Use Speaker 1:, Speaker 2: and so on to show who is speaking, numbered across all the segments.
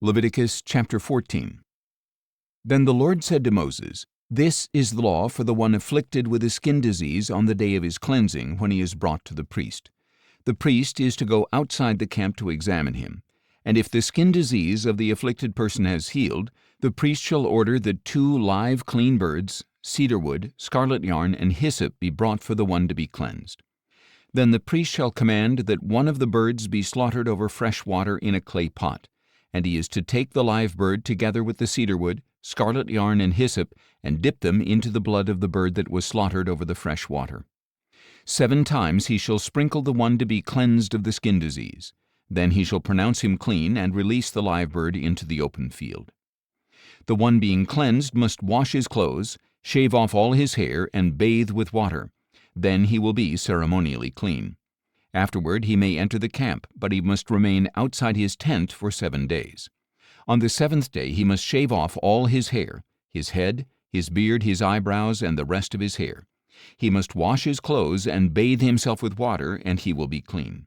Speaker 1: Leviticus chapter 14. Then the Lord said to Moses, "This is the law for the one afflicted with a skin disease on the day of his cleansing when he is brought to the priest. The priest is to go outside the camp to examine him. And if the skin disease of the afflicted person has healed, the priest shall order that 2 live clean birds, cedar wood, scarlet yarn, and hyssop be brought for the one to be cleansed. Then the priest shall command that one of the birds be slaughtered over fresh water in a clay pot, and he is to take the live bird together with the cedar wood, scarlet yarn, and hyssop, and dip them into the blood of the bird that was slaughtered over the fresh water. 7 times he shall sprinkle the one to be cleansed of the skin disease. Then he shall pronounce him clean and release the live bird into the open field. The one being cleansed must wash his clothes, shave off all his hair, and bathe with water. Then he will be ceremonially clean. Afterward he may enter the camp, but he must remain outside his tent for 7 days. On the 7th day he must shave off all his hair, his head, his beard, his eyebrows, and the rest of his hair. He must wash his clothes and bathe himself with water, and he will be clean.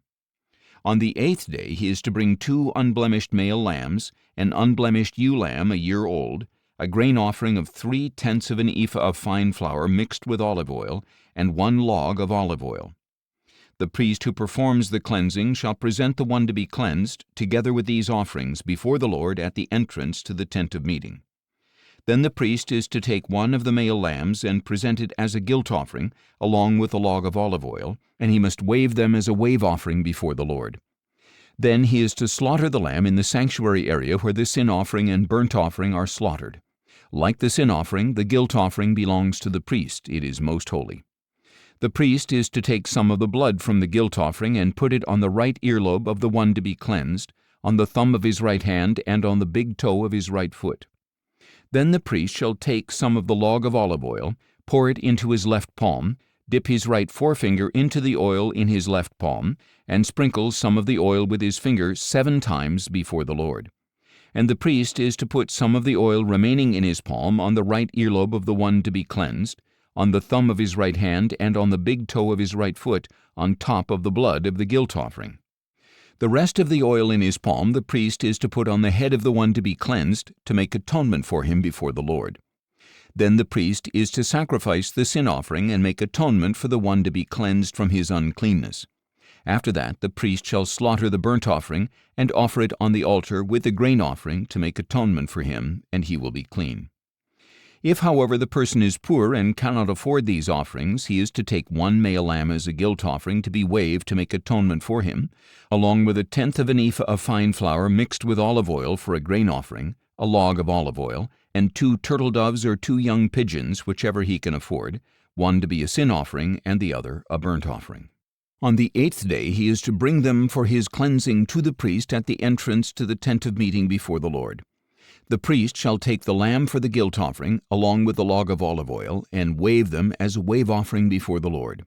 Speaker 1: On the 8th day he is to bring 2 unblemished male lambs, an unblemished ewe lamb a year old, a grain offering of 3/10 of an ephah of fine flour mixed with olive oil, and 1 log of olive oil. The priest who performs the cleansing shall present the one to be cleansed, together with these offerings, before the Lord at the entrance to the tent of meeting. Then the priest is to take 1 of the male lambs and present it as a guilt offering, along with a log of olive oil, and he must wave them as a wave offering before the Lord. Then he is to slaughter the lamb in the sanctuary area where the sin offering and burnt offering are slaughtered. Like the sin offering, the guilt offering belongs to the priest. It is most holy. The priest is to take some of the blood from the guilt offering and put it on the right earlobe of the one to be cleansed, on the thumb of his right hand, and on the big toe of his right foot. Then the priest shall take some of the log of olive oil, pour it into his left palm, dip his right forefinger into the oil in his left palm, and sprinkle some of the oil with his finger 7 times before the Lord. And the priest is to put some of the oil remaining in his palm on the right earlobe of the one to be cleansed, on the thumb of his right hand, and on the big toe of his right foot, on top of the blood of the guilt offering. The rest of the oil in his palm the priest is to put on the head of the one to be cleansed, to make atonement for him before the Lord. Then the priest is to sacrifice the sin offering and make atonement for the one to be cleansed from his uncleanness. After that the priest shall slaughter the burnt offering and offer it on the altar with the grain offering to make atonement for him, and he will be clean. If, however, the person is poor and cannot afford these offerings, he is to take 1 male lamb as a guilt offering to be waved to make atonement for him, along with 1/10 of an ephah of fine flour mixed with olive oil for a grain offering, a log of olive oil, and 2 turtle doves or 2 young pigeons, whichever he can afford, one to be a sin offering and the other a burnt offering. On the 8th day he is to bring them for his cleansing to the priest at the entrance to the tent of meeting before the Lord. The priest shall take the lamb for the guilt offering, along with the log of olive oil, and wave them as a wave offering before the Lord.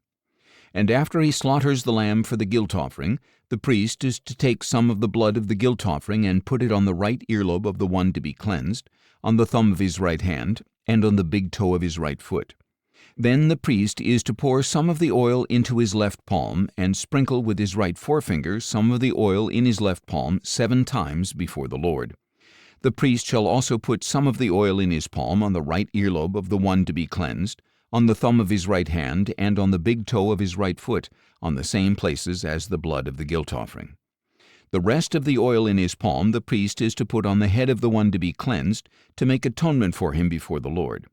Speaker 1: And after he slaughters the lamb for the guilt offering, the priest is to take some of the blood of the guilt offering and put it on the right earlobe of the one to be cleansed, on the thumb of his right hand, and on the big toe of his right foot. Then the priest is to pour some of the oil into his left palm, and sprinkle with his right forefinger some of the oil in his left palm 7 times before the Lord. The priest shall also put some of the oil in his palm on the right earlobe of the one to be cleansed, on the thumb of his right hand, and on the big toe of his right foot, on the same places as the blood of the guilt offering. The rest of the oil in his palm the priest is to put on the head of the one to be cleansed, to make atonement for him before the Lord.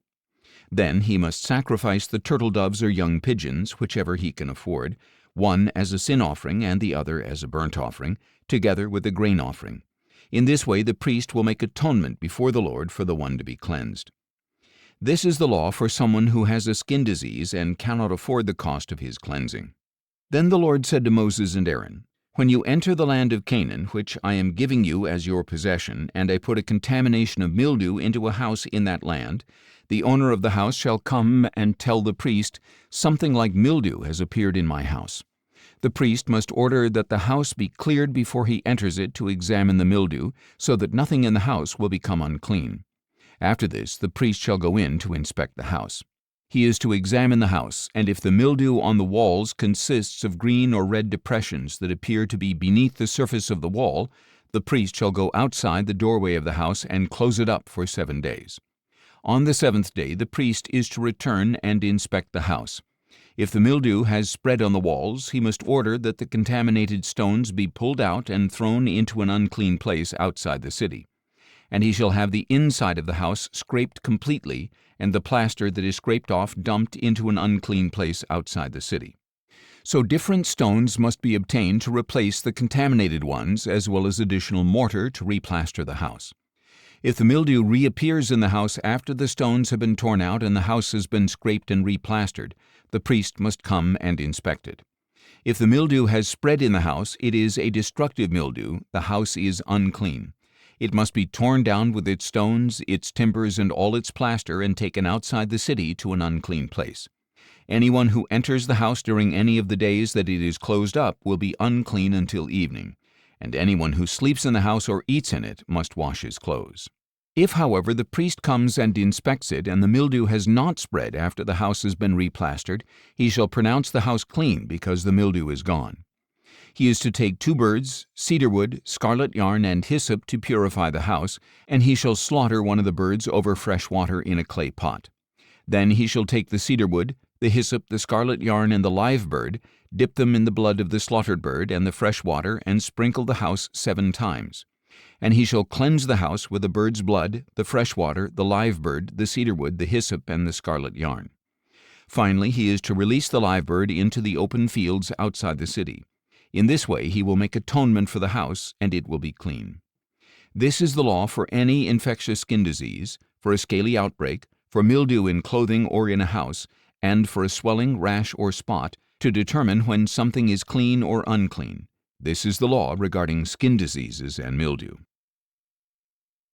Speaker 1: Then he must sacrifice the turtle doves or young pigeons, whichever he can afford, one as a sin offering and the other as a burnt offering, together with the grain offering. In this way the priest will make atonement before the Lord for the one to be cleansed. This is the law for someone who has a skin disease and cannot afford the cost of his cleansing. Then the Lord said to Moses and Aaron, "When you enter the land of Canaan, which I am giving you as your possession, and I put a contamination of mildew into a house in that land, the owner of the house shall come and tell the priest, 'Something like mildew has appeared in my house.' The priest must order that the house be cleared before he enters it to examine the mildew, so that nothing in the house will become unclean. After this, the priest shall go in to inspect the house. He is to examine the house, and if the mildew on the walls consists of green or red depressions that appear to be beneath the surface of the wall, The priest shall go outside the doorway of the house and close it up for 7 days. On the seventh day the priest is to return and inspect the house. If the mildew has spread on the walls, he must order that the contaminated stones be pulled out and thrown into an unclean place outside the city. And he shall have the inside of the house scraped completely, and the plaster that is scraped off dumped into an unclean place outside the city. So different stones must be obtained to replace the contaminated ones, as well as additional mortar to replaster the house. If the mildew reappears in the house after the stones have been torn out and the house has been scraped and replastered, the priest must come and inspect it. If the mildew has spread in the house, it is a destructive mildew, the house is unclean. It must be torn down with its stones, its timbers, and all its plaster and taken outside the city to an unclean place. Anyone who enters the house during any of the days that it is closed up will be unclean until evening, and anyone who sleeps in the house or eats in it must wash his clothes. If, however, the priest comes and inspects it, and the mildew has not spread after the house has been replastered, he shall pronounce the house clean because the mildew is gone. He is to take 2 birds, cedar wood, scarlet yarn, and hyssop to purify the house, and he shall slaughter one of the birds over fresh water in a clay pot. Then he shall take the cedar wood, the hyssop, the scarlet yarn, and the live bird, dip them in the blood of the slaughtered bird and the fresh water, and sprinkle the house 7 times. And he shall cleanse the house with the bird's blood, the fresh water, the live bird, the cedar wood, the hyssop, and the scarlet yarn. Finally, he is to release the live bird into the open fields outside the city. In this way he will make atonement for the house, and it will be clean. This is the law for any infectious skin disease, for a scaly outbreak, for mildew in clothing or in a house, and for a swelling, rash, or spot, to determine when something is clean or unclean. This is the law regarding skin diseases and mildew.